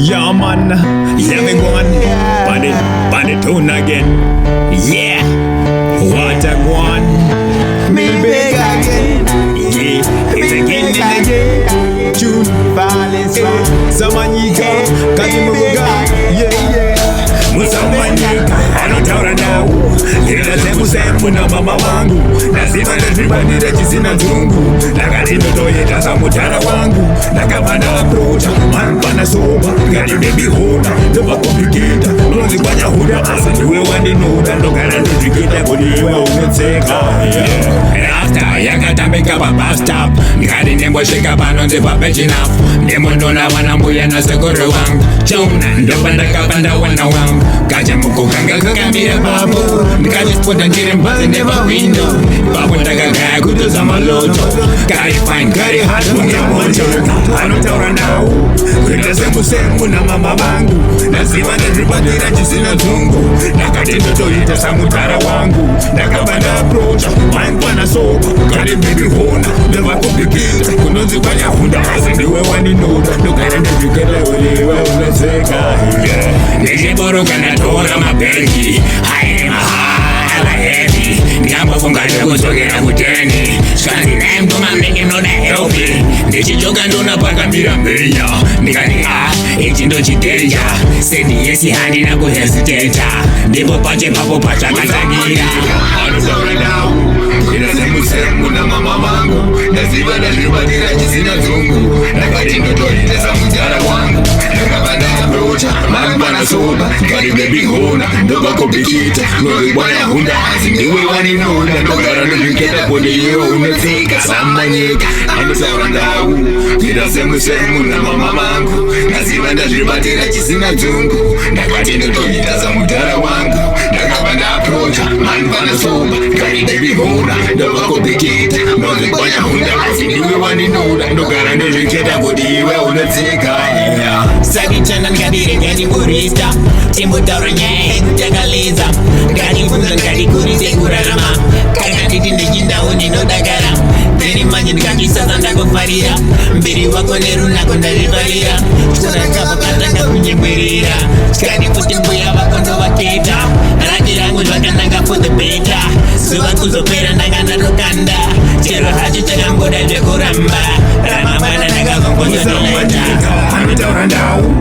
Yeah, man. Yeah, me go on. Pan it tune again. Yeah. What a one. Me beg again. Yeah. It's again and again. June falling slow. Samanyika. Kazimuga. Yeah. Musamanyika. Anotara now. Ila semu na mama wangu. Lazima ndazibadile chisina zungu. Nakati ndotoyeta za mutara wangu. Nakabana approach. Man pana soba. Gari baby hoda. Never complicate. Nozi kwanya huda. Asa niwe wandi nuda. Ndokana nuzikita kuliwe umetseka. Yeah. After yakatamika pa bus stop. Ngadi nembo shika pano nzipa pechi enough. Nemo ndona wanambuya na sekore wangu. Chona ndopanda kapanda wana wangu. Kaja mukukanga kakambira babu. Nikaji spota njire mbazi never window. Babu ndaka kaya kutuza maloto. Kari fine, kari hard munye moja. Anotaura nao. Kwita semu na mama bangu. Lazima ndazibadila chisina zungu. Nakati ndotoyita samutara wangu. Nakabanda approach. Mind pana soba. Kari baby hona. Never complicate. Kunozi kwanya hunda. Asa niwe wani nuda. Nukana ndazikele uliwe unaseka. Nishiboro kanatora mabengi. Haini mahala heavy. Nikamufunga kutokera kuteni. Shani nae mtuma mingi mnona healthy. Nishichoka ndona paka mira mbeya. Nikani ichi ndo chiteja. Sedi yesi hadi na kuhesiteta. Ndipo pache papo pacha katangira. Anusawra nao. Ina semu na mama mangu. Naziba nazibadila chisina zungu. Nakati ndo tohite sa mutara wangu. Nakabanda approacha. Mana soba, kari baby hona. Ndoba komplikita. Nozi bwana hunda. Niwe wani nuda. Ndogara nuziketa kwenye iyo unazika. Samanyika. Anusawra nao. Ina semu na mama mangu. Naziba nazibadila chisina zungu. Nakati ndo tohite sa mutara wangu. Nakabanda approacha. Mana soba, kari baby hona. Ndoba komplikita. Nozi bwana hunda. Niwe wani nuda. Ndogara nuziketa kwenye iyo unazika. Sagi chana nkadire ngani kurista. Timbo taura nye kutakaliza. Ngani funza ngani kurize kurarama. Kaka titinde jinda uni no dagara. Neni manji nkaki sasa ndakufarira. Mbiri wako neru nako ndarivarira. Chukuna kapa patanga kunyebirira. Chikani kutimbuya wako ndo waketa. Rajirangu jwakananga for the beta. Suwa kuzopera nanga narukanda. Chero hachu chakamboda jekuramba. Ramambana naga kongozo nileta. Anutaura ndau.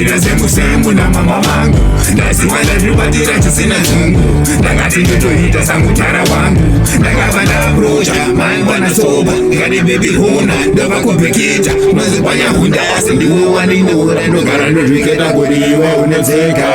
Ina semu na mama wangu. Lazima ndazibadila chisina zungu. Nakati ndotoyita samutara wangu. Nakabanda approacha. Man pana soba. Kari baby hona. Ndoba komplikita. Nozi kwanya hunda. Sindiwe wani nura. Ndogara ndozviketa kuliwe unazeka.